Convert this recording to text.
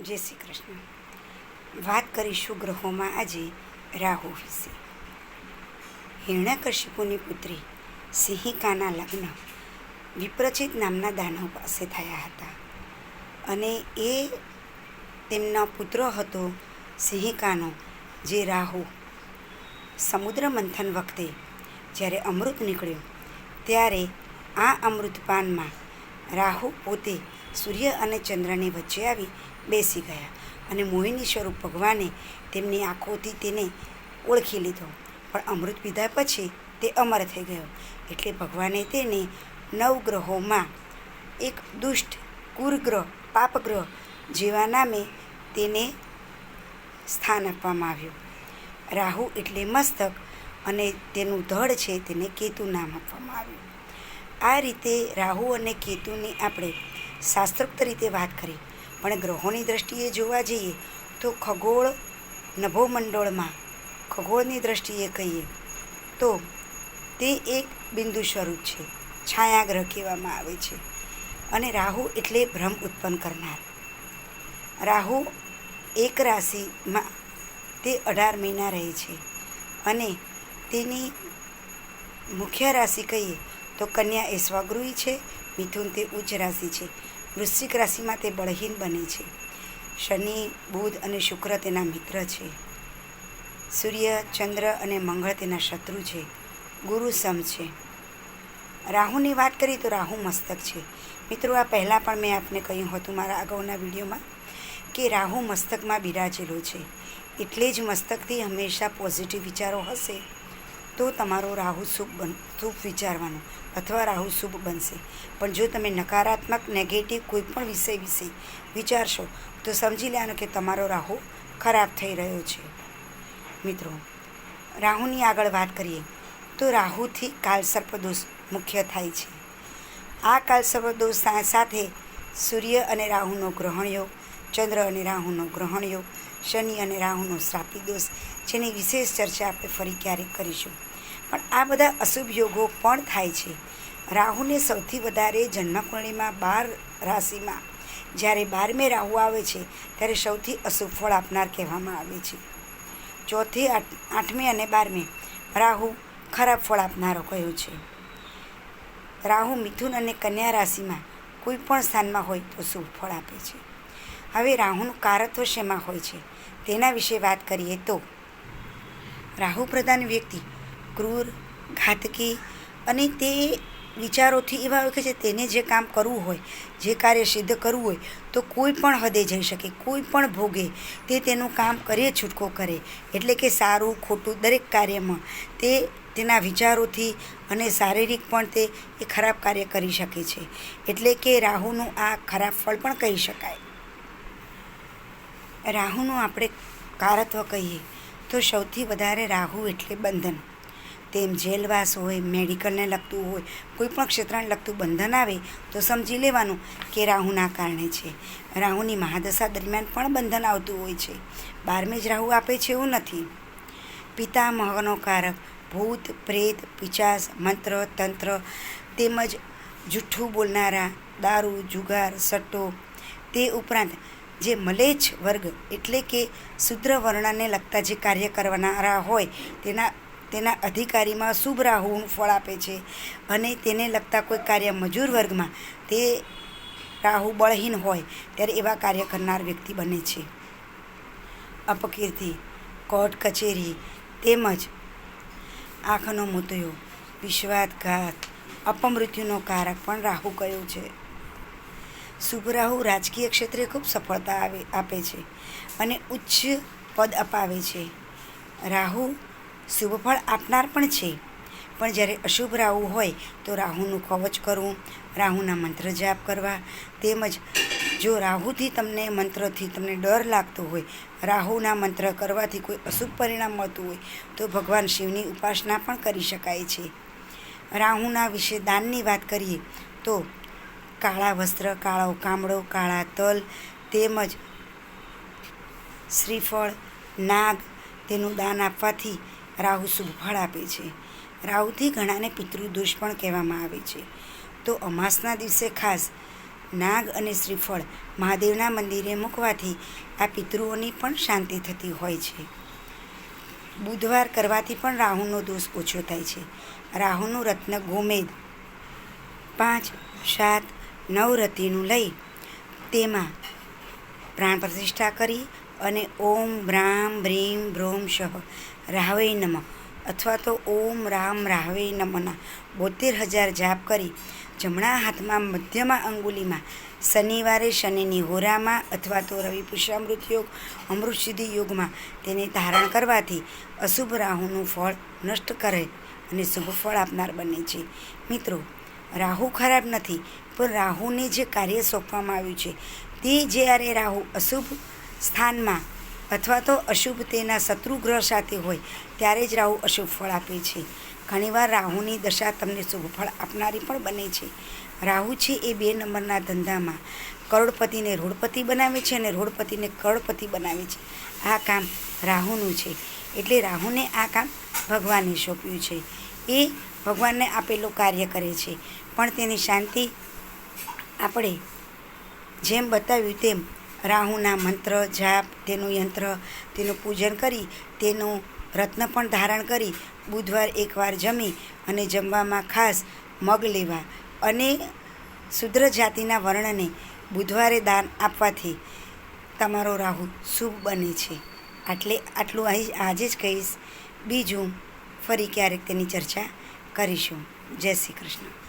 જય શ્રી કૃષ્ણ. વાત કરીશું ગ્રહોમાં આજે રાહુ વિશે. હિરણ્યકશિપુની પુત્રી સિંહિકાના લગ્ન વિપ્રચિત નામના દાનવ પાસે થયા હતા અને એ તેમનો પુત્ર હતો સિંહિકાનો, જે રાહુ. સમુદ્ર મંથન વખતે જ્યારે અમૃત નીકળ્યું ત્યારે આ અમૃતપાનમાં રાહુ પોતે સૂર્ય અને ચંદ્રની વચ્ચે આવી બેસી ગયા અને મોહિની સ્વરૂપ ભગવાને તેમની આંખોથી તેને ઓળખી લીધો. પણ અમૃત પીધા પછી તે અમર થઈ ગયો. એટલે ભગવાને તેને 9 ગ્રહોમાં એક દુષ્ટ કુરગ્રહ, પાપગ્રહ જેવા નામે તેને સ્થાન આપવામાં આવ્યું. રાહુ એટલે મસ્તક અને તેનું ધડ છે તેને કેતુ નામ આપવામાં આવ્યું. આ રીતે રાહુ અને કેતુની આપણે શાસ્ત્રોક્ત રીતે વાત કરી. પણ ગ્રહોની દ્રષ્ટિએ જોવા જઈએ તો ખગોળ નભોમંડળમાં ખગોળની દ્રષ્ટિએ કહીએ તો તે એક બિંદુ સ્વરૂપ છે, છાયાગ્રહ કહેવામાં આવે છે. અને રાહુ એટલે ભ્રમ ઉત્પન્ન કરનાર. રાહુ એક રાશિમાં તે 18 મહિના રહે છે અને તેની મુખ્ય રાશિ કહીએ તો કન્યા એ સ્વગૃહી છે, મિથુન તે ઉચ્ચ રાશિ છે, વૃશ્ચિક રાશિમાં તે બળહીન બને છે. શનિ, બુધ અને શુક્ર તેના મિત્ર છે. સૂર્ય, ચંદ્ર અને મંગળ તેના શત્રુ છે. ગુરુ સમ છે. રાહુની વાત કરીએ તો રાહુ મસ્તક છે. મિત્રો, આ પહેલાં પણ મેં આપને કહ્યું હતું મારા અગાઉના વિડીયોમાં કે રાહુ મસ્તકમાં બિરાજેલો છે. એટલે જ મસ્તકથી હંમેશા પોઝિટિવ વિચારો હશે તો તમારો રાહુ શુભ વિચારવાનો અથવા રાહુ શુભ બનશે. પણ જો તમે નકારાત્મક, નેગેટિવ કોઈ પણ વિષય વિશે વિચારશો તો સમજી લેવાનું કે તમારો રાહુ ખરાબ થઈ રહ્યો છે. મિત્રો, રાહુની આગળ વાત કરીએ તો રાહુથી કાળસર્પદોષ મુખ્ય થાય છે. આ કાળસર્પદોષ સાથે સૂર્ય અને રાહુનો ગ્રહણ યોગ, ચંદ્ર અને રાહુનો ગ્રહણ યોગ, શનિ અને રાહુનો શ્રાપિત દોષ, જેની વિશેષ ચર્ચા આપણે ફરી ક્યારેક કરીશું. પણ આ બધા અશુભ યોગો પણ થાય છે. રાહુને સૌથી વધારે જન્મકુંડળીમાં 12 રાશિમાં જ્યારે 12મે રાહુ આવે છે ત્યારે સૌથી અશુભ ફળ આપનાર કહેવામાં આવે છે. 4થી 8મે અને 12મે રાહુ ખરાબ ફળ આપનારો કયો છે. રાહુ મિથુન અને કન્યા રાશિમાં કોઈ પણ સ્થાનમાં હોય તો શુભ ફળ આપે છે. હવે રાહુનું કારત્વ શેમાં હોય છે તેના વિશે વાત કરીએ તો રાહુ પ્રધાન વ્યક્તિ ક્રૂર, ઘાતકી અને તે વિચારોથી એવા હોય કે છે તેને જે કામ કરવું હોય, જે કાર્ય સિદ્ધ કરવું હોય તો કોઈ પણ હદે જઈ શકે, કોઈ પણ ભોગે તે તેનું કામ કરે, છૂટકો કરે. એટલે કે સારું ખોટું દરેક કાર્યમાં તે તેના વિચારોથી અને શારીરિક પણ તે એ ખરાબ કાર્ય કરી શકે છે. એટલે કે રાહુનું આ ખરાબ ફળ પણ કહી શકાય. રાહુનું આપણે કારત્વ કહીએ તો સૌથી વધારે રાહુ એટલે બંધન. તેમ જેલવાસ હોય, મેડિકલને લગતું હોય, કોઈ પણ ક્ષેત્રને લગતું બંધન આવે તો સમજી લેવાનું કે રાહુના કારણે છે. રાહુની મહાદશા દરમિયાન પણ બંધન આવતું હોય છે. 12મે જ રાહુ આપે છે એવું નથી. પિતામહનો કારક ભૂત, પ્રેત, પિશાચ, મંત્ર, તંત્ર તેમજ જૂઠ્ઠું બોલનારા, દારૂ, જુગાર, સટ્ટો, તે ઉપરાંત જે મલેચ્છ વર્ગ એટલે કે શુદ્ર વર્ણને લગતા જે કાર્ય કરવાના હોય તેના અધિકારીમાં શુભ રાહુનું ફળ આપે છે. અને તેને લગતા કોઈ કાર્ય મજૂર વર્ગમાં તે રાહુ બળહીન હોય ત્યારે એવા કાર્ય કરનાર વ્યક્તિ બને છે. અપકીર્તિ, કોર્ટ કચેરી તેમજ આંખનો મોતિયો, વિશ્વાસઘાત, અપમૃત્યુનો કારક પણ રાહુ કયો છે. શુભ રાહુ રાજકીય ક્ષેત્રે ખૂબ સફળતા આપે છે અને ઉચ્ચ પદ અપાવે છે. રાહુ શુભ ફળ આપનાર પણ છે. પણ જ્યારે અશુભ રાહુ હોય તો રાહુનું કવચ કરવું, રાહુના મંત્ર જાપ કરવા, તેમજ જો રાહુથી મંત્રથી તમને ડર લાગતો હોય, રાહુના મંત્ર કરવાથી કોઈ અશુભ પરિણામ મળતું હોય તો ભગવાન શિવની ઉપાસના પણ કરી શકાય છે. રાહુના વિશે દાનની વાત કરીએ તો કાળા વસ્ત્ર, કાળો કામળો, કાળા તલ તેમજ શ્રીફળ, નાગ તેનું દાન આપવાથી રાહુ શુભ ફળ આપે છે. રાહુથી ઘણાને પિતૃદોષ પણ કહેવામાં આવે છે. તો અમાસના દિવસે ખાસ નાગ અને શ્રીફળ મહાદેવના મંદિરે મૂકવાથી આ પિતૃઓની પણ શાંતિ થતી હોય છે. બુધવાર કરવાથી પણ રાહુનો દોષ ઓછો થાય છે. રાહુનું રત્ન ગોમેદ 5, 7, 9 રતિનું લઈ તેમાં પ્રાણ પ્રતિષ્ઠા કરી અને ઓમ રામ બ્રીમ બ્રોમ શઃ રાહવે નમઃ અથવા તો ઓમ રામ રાહવે નમઃના 72,000 જાપ કરી જમણા હાથમાં મધ્યમાં અંગુલીમાં શનિવારે શનિની હોરામાં અથવા તો રવિ પુષ્યામૃત યોગ અમૃતસિદ્ધિ યોગમાં તેને ધારણ કરવાથી અશુભ રાહુનું ફળ નષ્ટ કરે અને શુભ ફળ આપનાર બને છે. મિત્રો, રાહુ ખરાબ નથી, પણ રાહુને જે કાર્ય સોંપવામાં આવ્યું છે તે જ્યારે રાહુ અશુભ સ્થાનમાં અથવા તો અશુભ તેના શત્રુ ગ્રહ સાથે હોય ત્યારે જ રાહુ અશુભ ફળ આપે છે. ઘણીવાર રાહુની દશા તમને શુભ ફળ આપનારી પણ બને છે. રાહુ છે એ 2 નંબરના ધંધામાં કરોડપતિને રોડપતિ બનાવે છે અને રોડપતિને કરોડપતિ બનાવે છે. આ કામ રાહુનું છે. એટલે રાહુને આ કામ ભગવાને સોંપ્યું છે. એ ભગવાનને આપેલું કાર્ય કરે છે. પણ તેની શાંતિ આપણે જેમ બતાવ્યું તેમ રાહુના મંત્ર જાપ, તેનું યંત્ર, તેનું પૂજન કરી તેનું રત્ન પણ ધારણ કરી બુધવાર એકવાર જમી અને જમવામાં ખાસ મગ લેવા અને શુદ્ર જાતિના વર્ણને બુધવારે દાન આપવાથી તમારો રાહુ શુભ બને છે. આટલું આજે જ કહીશ. બીજું ફરી ક્યારેક તેની ચર્ચા કરીશું. જય શ્રી કૃષ્ણ.